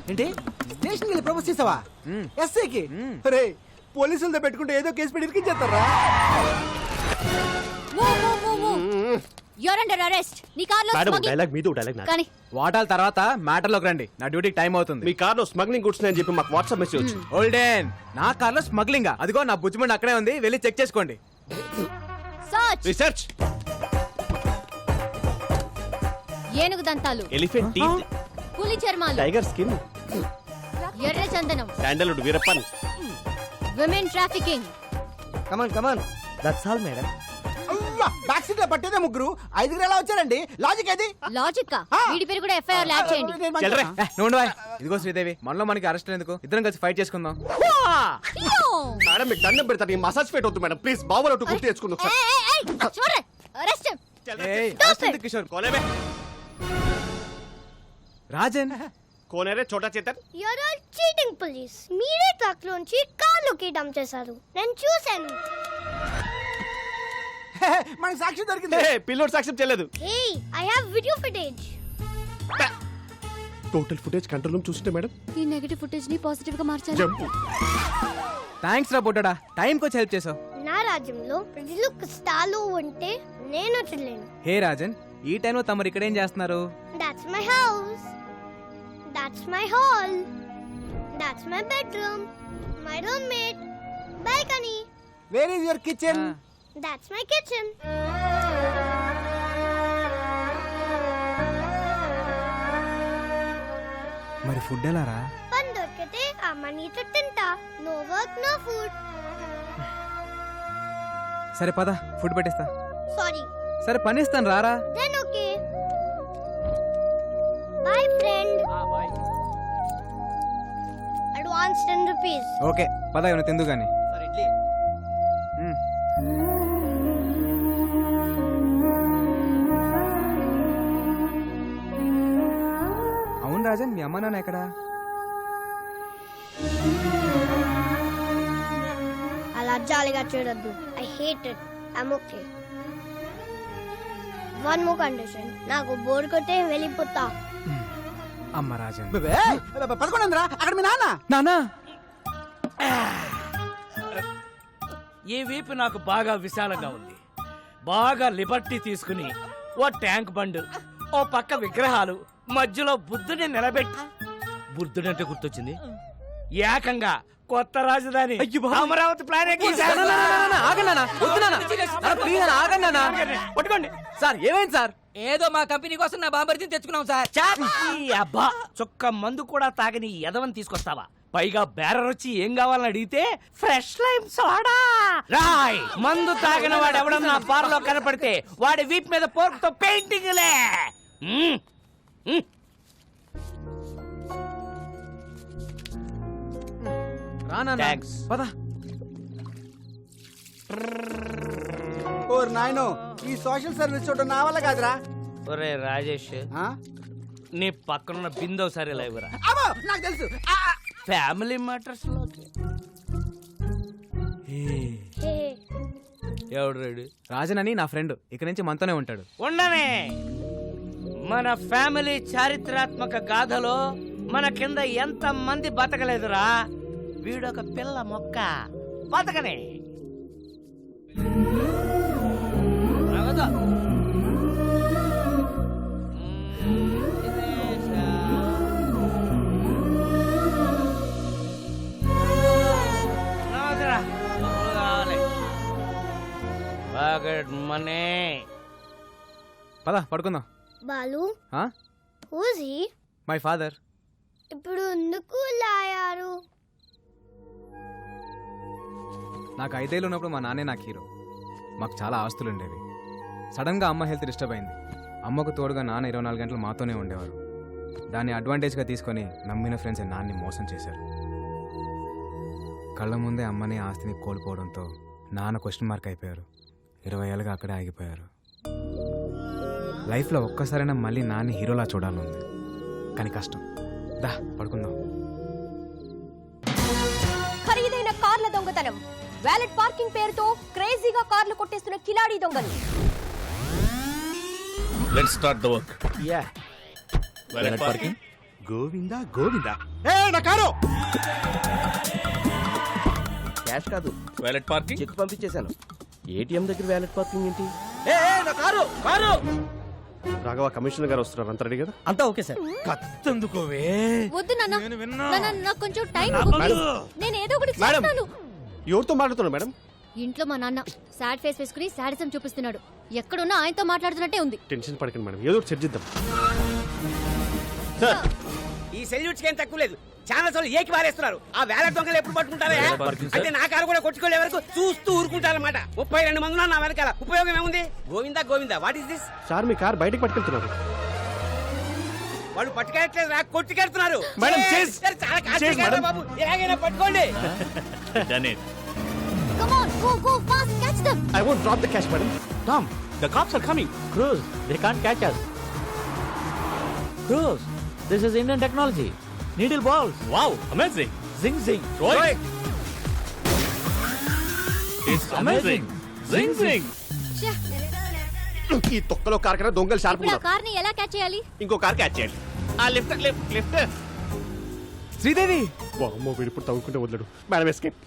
ఏంటి స్టేషన్కి వెళ్ళి ప్రపోజ్ చేసావా ఎస్ఐకి? అరే పోలీసులతో పెట్టుకుంటే ఏదో కేసు పెట్టి ఇరికించేస్తారా? You're under arrest. నీ కార్లో స్మగ్లింగ్ కానీ వాటాల తర్వాత మ్యాటర్ లోకి రండి. నా డ్యూటీకి టైం అవుతుంది. మీ కార్లో స్మగ్లింగ్ గుడ్స్ అని చెప్పి మాకు వాట్సాప్ మెసేజ్ వచ్చింది. ఓల్డెన్ నా కార్లో స్మగ్లింగ్. అదిగో నా బుజ్జిమండి అక్కడే ఉంది, వెళ్ళి చెక్ చేసుకోండి. సర్చ్. రీసెర్చ్. ఏనుగు దంతాలు, ఎలిఫెంట్ టీత్, పులి చర్మాలు, టైగర్ స్కిన్, ఎర్ర చందనం, sandalwood Veerappan, women trafficking. Come on come on, that's all madam. Back seat లో పట్టేదే ముగ్గురు, ఐదుగురు ఎలా వచ్చారండి? లాజిక్ ఏది? లాజిక్ వీడి పేరు కూడా ఎఫ్ఐఆర్ యాడ్ చేయండి. నువ్వు ఇదిగో శ్రీదేవి, మనలో మనకి అరెస్ట్ ఎందుకు? ఇద్దరం కలిసి ఫైట్ చేసుకుందాం. మేడం మీకు దండం పెడతాను. ఈ మసాజ్ ఫేట్ వద్దు మేడం, ప్లీజ్. బాబులో గుర్తు తెచ్చుకుందాం సార్. అరెస్ట్ కిషోర్ కోలేబే. రాజన్ కోనేరే చోటా Chetan. You're all cheating police. మీరే ట్రక్ లోంచి కార్లోకి డంప్ చేశారు, నేను చూశాను. మనకి సాక్షి దొరికింది. పిల్లోడు సాక్ష్యం చేయలేదు. Hey, I have video footage. Total footage control room చూస్తుంటే మేడం ఈ నెగటివ్ ఫుటేజ్ ని పాజిటివ్ గా మార్చాలి. జంపు. థ్యాంక్స్ రా బొడ్డా, టైంకి వచ్చి హెల్ప్ చేసావు. నా రాజ్యంలో ప్రజలు కష్టాలు ఉంటే నేను చూడలేను. హే రాజన్, ఈ టైంలో తమరు ఇక్కడ ఏం చేస్తున్నారు? That's my house. That's my hall. That's my bedroom. My roommate. Balcony. Where is your kitchen? That's my kitchen. మరి ఫుడ్ ఎలా రా? పని దొరికితే అమ్మనితో తింటా. No work, no food. సరే పద, ఫుడ్ పెట్టిస్తా. Sorry. సరే పని ఇస్తాను, రారా. Then okay. Bye friend. Advance 10 rupees. Okay పద, ఇవన్నీ తిందు గాని. అవును రాజన్, మీ అమ్మ నాన్న ఎక్కడా? అలా జాలిగా చూడొద్దు. I hate it. I'm okay. One more condition. నాకు బోర్ కొట్టే వెళ్ళిపోతా. అమ్మ రాజన్. పదకొండు అక్కడ మీ నాన్న. నానా ఈ వీపు నాకు బాగా విశాలంగా ఉంది. బాగా లిబర్టీ తీసుకుని ఓ ట్యాంక్ బండ్, ఓ పక్క విగ్రహాలు, మధ్యలో బుద్ధుని నిలబెట్టి. బుద్ధుడంటే గుర్తొచ్చింది, ఏకంగా కొత్త రాజధాని అమరావతి ప్లాన్ పట్టుకోండి. సార్ ఏమైంది సార్? ఏదో మా కంపెనీ కోసం నా బాంబర్తిని తెచ్చుకున్నాం సార్. అబ్బా, చొక్క మందు కూడా తాగని ఎదవని తీసుకొస్తావా? పైగా బేరర్ వచ్చి ఏం కావాలని అడిగితే ఫ్రెష్ లైమ్ సోడా. రాయ్, మందు తాగిన వాడు ఎవడన్నా బార్ లో కనపడితే వాడి వీప్ మీద పోర్క్ తో పెయింటింగ్ లే. థాంక్స్. పద. ఓర్ నాయనో, ఈ సోషల్ సర్వీస్ చూడడం నా వల్ల కాదురా. ఒరే రాజేష్, నీ పక్కనున్న బిందో సరే లేవురా. నాకు తెలుసు. ఫ్యామిలీ మ్యాటర్స్ లో ఎవడు రెడీ? రాజన్ అని నా ఫ్రెండ్, ఇక్కడి నుంచి మనతోనే ఉంటాడు. ఉండనే. మన ఫ్యామిలీ చారిత్రాత్మక గాథలో మన కింద ఎంత మంది బతకలేదురా. వీడొక పిల్ల మొక్క బతకనే. మనీ. పద పడుకుందాం. బాలు, ఆ? who's he? My father. ఇప్పుడు ఎందుకు లాయారు? నాకు 5 ఏళ్ళు ఉన్నప్పుడు మా నాన్నే నాకు హీరో. మాకు చాలా ఆస్తులు ఉండేవి. సడన్గా అమ్మ హెల్త్ డిస్టర్బ్ అయింది. అమ్మకు తోడుగా నాన్న 24 గంటలు మాతోనే ఉండేవారు. దాన్ని అడ్వాంటేజ్గా తీసుకొని నమ్మిన ఫ్రెండ్స్ నాన్ని మోసం చేశారు. కళ్ళ ముందే అమ్మని ఆస్తిని కోల్పోవడంతో నాన్న క్వశ్చన్ మార్క్ అయిపోయారు. 20 ఏళ్ళుగా అక్కడే ఆగిపోయారు. లైఫ్లో ఒక్కసారైనా మళ్ళీ నాన్ని హీరోలా చూడాలనుంది, కానీ కష్టం. దా పడుకుందాం. ఖరీదైన కార్ల దొంగతనం, వ్యాలెట్ పార్కింగ్ పేరుతో క్రేజీగా కార్లు కొట్టేస్తున్న కిలాడీ దొంగలు. Let's start the work. Yeah. Valet parking, Govinda Govinda ఏ నా కారు క్యాష్ కాదు, వాలెట్ పార్కింగ్ చెక్ పంపించేశాను. ఏటీఎం దగ్గర వాలెట్ పార్కింగ్ ఏంటి? నా కారు కారు రాఘవ కమిషనర్ గారు వస్తున్నారు, అంత రెడీ కదా? అంతా ఓకే సార్. కత్తందుకోవే వద్దు నాన్న నేను విన్నా. నాన్న, నాకు కొంచెం టైం మేడం. నేను ఏదో ఒకటి మేడం. చేస్తాను. ఎవరితో మాట్లాడుతున్నారు మేడం? ఇంట్లో మా నాన్న సాడ్ ఫేస్ వేసుకుని సాడిజం చూపిస్తున్నాడు. ఎక్కడున్నా ఆయనతో మాట్లాడుతున్నట్టే ఉంది. టెన్షన్ పడకండి మేడం, ఏదో ఒకటి సెట్ చేద్దాం. ఈ సెల్యూట్స్ ఏం తక్కువ లేదు. చాలా సార్లు ఏకి పారేస్తున్నారు. ఆ వేల దొంగలు ఎప్పుడు పట్టుకుంటారా? అంటే నా కారు కూడా కొట్టుకోలే వరకు చూస్తూ ఊరుకుంటారన్నమాట. 32 మంది ఉన్నారు నా వెనకాల. ఉపయోగం ఏముంది? Govinda Govinda, what is this? Sir me car బయటకు పట్టుకెళ్తున్నారు. వాళ్ళు పట్టుకెళ్ళట్లేదు, రా కొట్టుకెళ్తున్నారు. మేడం, ఏ, చేస్. సరే, చాలా కాస్ట్లీ చేస్, కారు మేడం. బాబు, ఎలాగైనా పట్టుకోండి. Come on, go fast, catch them. I won't drop the cash madam. Tom, the cops are coming. Cruz, they can't catch us. Cruz, this is Indian technology. Needle balls. Wow, amazing. Zing zing. Right. It's amazing. Zing zing. ఛే, ఈ తొక్కలో car కన్నా దొంగలు sharp ఇప్పుడు ఆ ఉన్నారు. కార్ని ఎలా క్యాచ్ చేయాలి? ఇంకో కార్ క్యాచ్ చేయాలి. ఆ లిఫ్ట్ లిఫ్ట్ లిఫ్ట్. శ్రీదేవి అమ్మో వీడు ఇప్పుడు తవ్వుకుంటే వదలడు. Madam escape.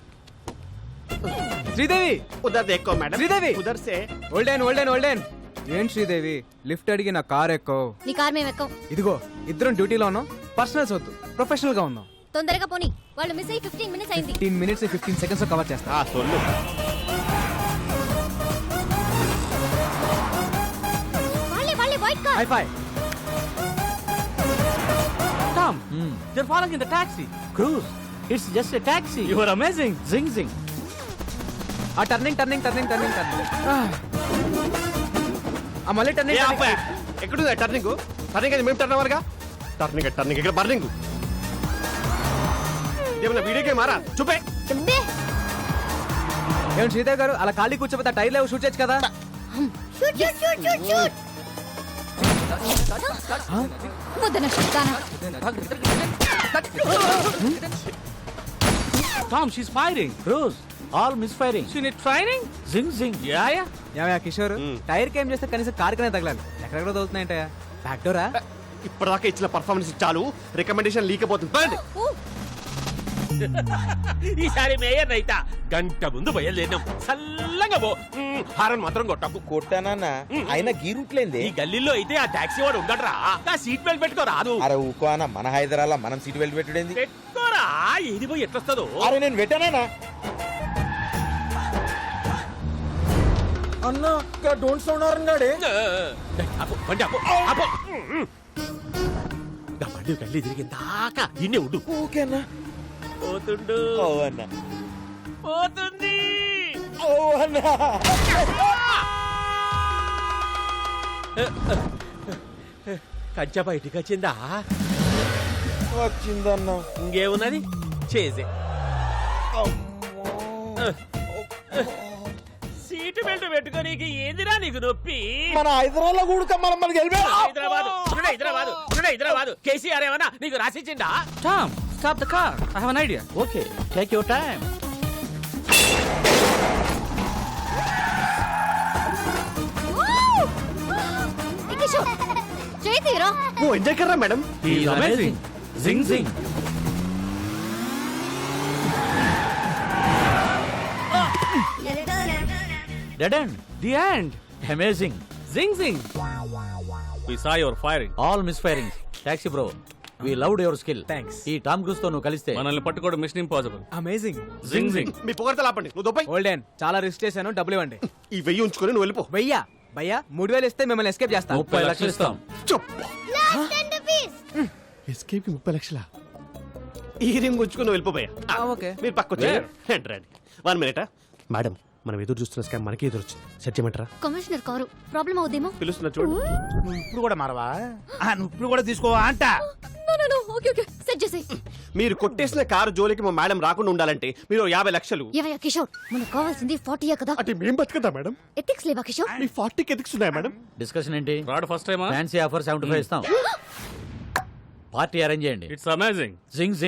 శ్రీదేవి ఉదర్ దేక్కో మేడం. శ్రీదేవి. ఉదర్ సే. ఓల్డెన్ ఏంటి శ్రీదేవి లిఫ్ట్ అడిగి నా కార్ ఎక్కో. నీ కార్ మేము ఎక్కం. ఇదిగో ఇద్దరం డ్యూటీలో ఉన్నాం, పర్సనల్స్ వద్దు, ప్రొఫెషనల్ గా ఉన్నాం. తొందరగా పోనీ, వాళ్ళు మిస్ అయ్యి 15 minutes అయింది. 15 minutes 15 seconds లో కవర్ చేస్తా. ఆ సొల్లు. వాళ్ళే white car. High phi. Tom, they're falling in the taxi. Cruz, it's just a taxi. You are amazing. Zing zing. ఆ టర్నింగ్ ఆ మళ్ళీ టర్నింగ్. ఎక్కడుంది టర్నింగ్? టర్నింగ్ అది మేము టర్న్ అవ్వరుగా. టర్నింగ్ ఇక్కడ బర్నింగ్. ఏమన్నా వీడియో గేమ్ మారా చూపే. అబ్బే, ఏం శ్రీదేవి గారు అలా ఖాళీ కూర్చోపోతే టైర్ లేవు, షూట్ చేయొచ్చు కదా. shoot. వద్దన దానా. Tom, she's firing. Cruz, all misfiring. She need training? Zing zing. Yeah. ఏమయ్యా కిషోర్, టైర్ కి ఏం చేస్తే కనీసం కార్ కనే తగలాలి. ఎక్కడెక్కడ తగులుతున్నాయంటే బ్యాక్ డోరా. ఇప్పటిదాకా ఇచ్చిన పర్ఫార్మెన్స్ చాలు, రికమెండేషన్ లీక్ అయిపోతుంది. పదండి. ఈసారి మేయర్ రైతా గంట ముందు బయలుదేరినాం. చల్లంగా పో. హారన్ మాత్రం కొట్టకు. కొట్టానన్నా అయినా గీరుట్లేంది. ఈ గల్లీలో అయితే ఆ టాక్సీ వాడు ఉండడరా. ఆ సీట్ బెల్ట్ పెట్టుకో రాదు. అరే ఊకో అన్న, మన హైదరాబాద్ మనం సీట్ బెల్ట్ పెట్టుడేంది? పెట్టుకోరా, ఏది పోయి ఎట్లొస్తుందో. అరే నేను పెట్టానా అన్నా? డోంట్ సౌండ్ అరంగాడే. అప్పు, బండి అప్పు, అప్పు. బండి గల్లీ తిరిగిన దాకా ఇన్నే ఉండు. ఓకేనా? పోతుండు. ఓ అన్న, పోతుంది. ఓ అన్న. కంచె బయటికి వచ్చిందా? వచ్చిందన్న. ఇంకేమున్నది చేసే. సీటు బెల్ట్ పెట్టుకోనీకి ఏందిరా నీకు నొప్పి? మన హైదరాబాద్ కూడా మనం మనకి హైదరాబాద్ కేసీఆర్ ఏమన్నా నీకు రాసిచ్చిండా? Tom, stop the car. I have an idea. Okay, take your time. Kishore, చేయి తీరా. ఓ ఎంజాయ్ కర్రా madam. He is amazing. Zing zing. Dead end. The end. Amazing. Zing zing. We saw your firing. All misfiring. Taxi bro, we loved your skill. Thanks. ఈ Tom cruise తో నువ్వు కలిస్తే మనల్ని పట్టుకోవడం మిషన్ ఇంపాసిబుల్. అమేజింగ్. జింగ్ జింగ్. మీ పొగడతలు ఆపండి. నువ్వు దొబ్బై. ఓల్డెన్ చాలా రిస్క్ చేశాను, డబ్బులు ఇవ్వండి. ఈ 1000 ఉంచుకొని నువ్వు వెళ్ళిపో. భయ్యా 3000 ఇస్తే మిమ్మల్ని ఎస్కేప్ చేస్తా. 30 లక్షలు ఇస్తాం. Last 10 rupees. ఎస్కేప్ కి 30 లక్షలా? ఈ రింగ్ ఉంచుకొని వెళ్ళిపోయా. ఓకే. మీరు పక్కొచ్చారు. రండి 1 minute. మేడం, మనం ఎదురు చూస్తున్న స్కామ్ మనకి ఎదురు వచ్చింది. సెట్ చేయమంటారా? కమిషనర్ కారు ప్రాబ్లం అవుదేమో. పిలుస్తున్నా చూడు. ఇప్పుడు కూడా మారవా? నువ్వు ఇప్పుడు కూడా తీసుకోవా అంట. ఓకే సెట్ చేసేయ్. మీరు కొట్టేసిన కారు జోలికి మా మేడం రాకుండా ఉండాలంటే మీరు 50 లక్షలు. ఏవయ్యా కిషోర్, మనకు కావాల్సింది 40 కదా. అంటే మేం బతుకుదా మేడం? ఎథిక్స్ లేవా కిషోర్? మీ 40కి ఎదిక్స్ ఉన్నాయా మేడం? డిస్కషన్ ఏంటి? రాడ్ ఫస్ట్ టైమా? ఫ్యాన్సీ ఆఫర్ 75 ఇస్తాం. పార్టీ అరేంజ్ చేయండి. It's amazing. జింగ్ జింగ్.